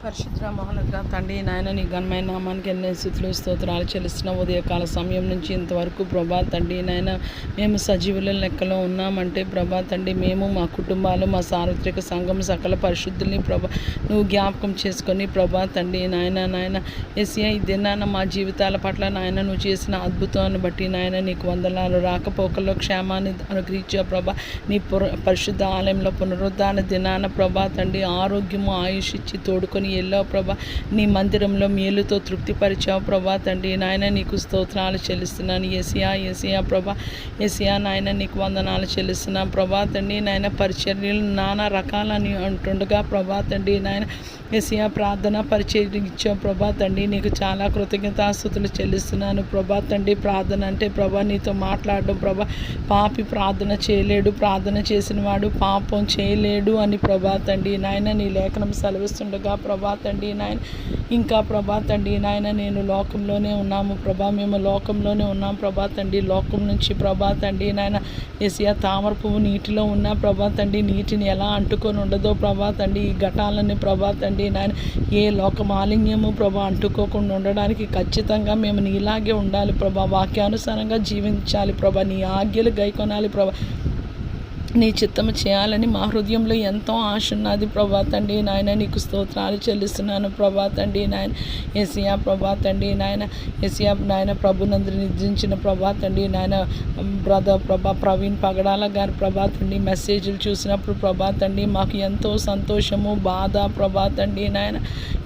పరిశుద్ధ మహోన్నత తండ్రి నాయన నీ ఘనమైన నామానికి ఎన్నో స్థుతులు స్తోత్రాలు చెల్లిస్తున్న ఉదయకాల సమయం నుంచి ఇంతవరకు ప్రభా తండ్రి నాయన మేము సజీవుల లెక్కలో ఉన్నామంటే ప్రభా తండ్రి మేము మా కుటుంబాలు మా సార్వత్రిక సంఘం సకల పరిశుద్ధుల్ని ప్రభా నువ్వు జ్ఞాపకం చేసుకొని ప్రభా తండ్రి నాయన ఎస్ఐ దినాన మా జీవితాల పట్ల నాయన నువ్వు చేసిన అద్భుతాన్ని బట్టి నాయన నీకు వందనాలు. రాకపోకల్లో క్షేమాన్ని అనుగ్రహించే ప్రభా నీ పరిశుద్ధ ఆలయంలో పునరుద్ధాన దినాన ప్రభా తండ్రి ఆరోగ్యము ఆయుష్ ఇచ్చి తోడుకొని వెళ్ళావు ప్రభా. నీ మందిరంలో మేలుతో తృప్తిపరిచావు ప్రభా తండ్రి నాయన నీకు స్తోత్రాలు చెల్లిస్తున్నాను. ఏసియా ప్రభా ఏసియా నాయన నీకు వందనాలు చెల్లిస్తున్నాను ప్రభా తండ్రి నాయన. పరిచర్యలు నానా రకాలని అంటుండగా ప్రభా తండ్రి నాయన ఏసియా ప్రార్థన పరిచర్య ఇచ్చావు ప్రభా తండ్రి నీకు చాలా కృతజ్ఞతాస్తుతులు చెల్లిస్తున్నాను ప్రభా తండ్రి. ప్రార్థన అంటే ప్రభా నీతో మాట్లాడడం ప్రభా. పాపి ప్రార్థన చేయలేడు, ప్రార్థన చేసిన వాడు పాపం చేయలేడు అని ప్రభా తండ్రి నాయన నీ లేఖనం సెలవిస్తుండగా ప్రభా తండ్రి నాయన ఇంకా ప్రభా తండ్రి నాయన నేను లోకంలోనే ఉన్నాము ప్రభా. మేము లోకంలోనే ఉన్నాం ప్రభా తండ్రి. లోకం నుంచి ప్రభా తండ్రి నాయన ఏసియా తామర పువ్వు నీటిలో ఉన్న ప్రభా తండ్రి నీటిని ఎలా అంటుకొని ఉండదో ప్రభా తండ్రి ఈ ఘటాలని ప్రభా తండ్రి నాయన ఏ లోక మాలిన్యము ప్రభా అంటుకోకుండా ఉండడానికి ఖచ్చితంగా మేము నీలాగే ఉండాలి ప్రభా. వాక్యానుసారంగా జీవించాలి ప్రభా. నీ ఆజ్ఞలు గైకొనాలి ప్రభా. నీ చిత్తము చేయాలని మా హృదయంలో ఎంతో ఆశ ఉన్నది ప్రభా తండ్రి నాయన నీకు స్తోత్రాలు చెల్లిస్తున్నాను ప్రభా తండ్రి నాయన. ఏసియా ప్రభా తండ్రి నాయన ఏసియా నాయన ప్రభునందు నిర్దించిన ప్రభా తండ్రి నాయన బ్రదర్ ప్రభా ప్రవీణ్ పగడాల గారి ప్రభా తండ్రి మెసేజ్లు చూసినప్పుడు ప్రభా తండ్రి మాకు ఎంతో సంతోషము బాధ ప్రభా తండ్రి నాయన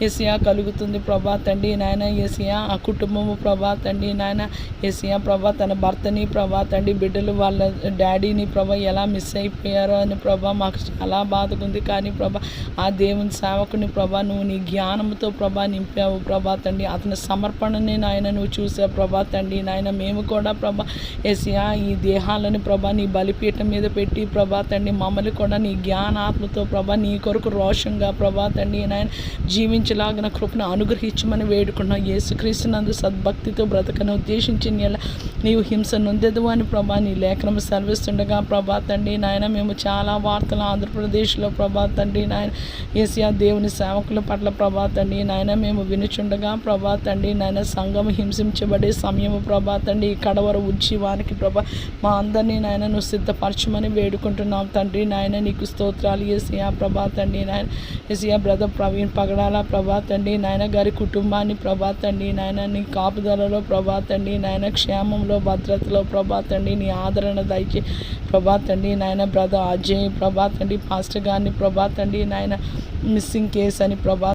ఏసియా కలుగుతుంది ప్రభా తండ్రి నాయన. ఏసియా ఆ కుటుంబము ప్రభా తండ్రి నాయన ఏసియా ప్రభా తన భర్తని ప్రభా తండ్రి బిడ్డలు వాళ్ళ డాడీని ప్రభా ఎలా మిస్ అయిపోయారో అని ప్రభా మాకు చాలా బాధగా ఉంది. కానీ ప్రభా ఆ దేవుని సేవకుని ప్రభా నువ్వు నీ జ్ఞానంతో ప్రభా నింపావు ప్రభా తండ్రి. అతని సమర్పణని నాయన నువ్వు చూసావు ప్రభా తండ్రి నాయన. మేము కూడా ప్రభా ఏసియా ఈ దేహాలను ప్రభా నీ బలిపీఠం మీద పెట్టి ప్రభా తండ్రి మమ్మల్ని కూడా నీ జ్ఞానాత్మతో ప్రభా నీ కొరకు రోషంగా ప్రభా తండ్రి నాయన జీవించలాగిన కృపను అనుగ్రహించమని వేడుకున్నావు. యేసుక్రీస్తునందు సద్భక్తితో బ్రతకను ఉద్దేశించి నీవు హింస నొందెదు అని ప్రభా నీ లేఖనం సెలవిస్తుండగా ప్రభా తండ్రి నాయన మేము చాలా వార్తలు ఆంధ్రప్రదేశ్లో ప్రభా తండ్రి నాయన ఏసియా దేవుని సేవకుల పట్ల ప్రభా తండ్రి నాయన మేము వినుచుండగా ప్రభా తండ్రి నాయన సంఘం హింసించబడే సమయము ప్రభా తండ్రి కడవర ఉజ్జీవానికి ప్రభా మా అందరినీ నాయన నువ్వు సిద్ధపరచమని వేడుకుంటున్నాం తండ్రి నాయన నీకు స్తోత్రాలు. ఏసియా ప్రభా తండ్రి నాయన ఏసియా బ్రదర్ ప్రవీణ్ పగడాల ప్రభా తండ్రి నాయన గారి కుటుంబాన్ని ప్రభా తండ్రి నాయన నీ కాపుదలలో ప్రభా తండ్రి నాయన క్షేమంలో భద్రతలో ప్రభా తండ్రి నీ ఆదరణ దయచే ప్రభా తండ్రి నాయన. బ్రదర్ అజయ్ ప్రభా తండ్రి పాస్టర్ గారిని ప్రభా తండ్రి నాయన మిస్సింగ్ కేసు అని ప్రభా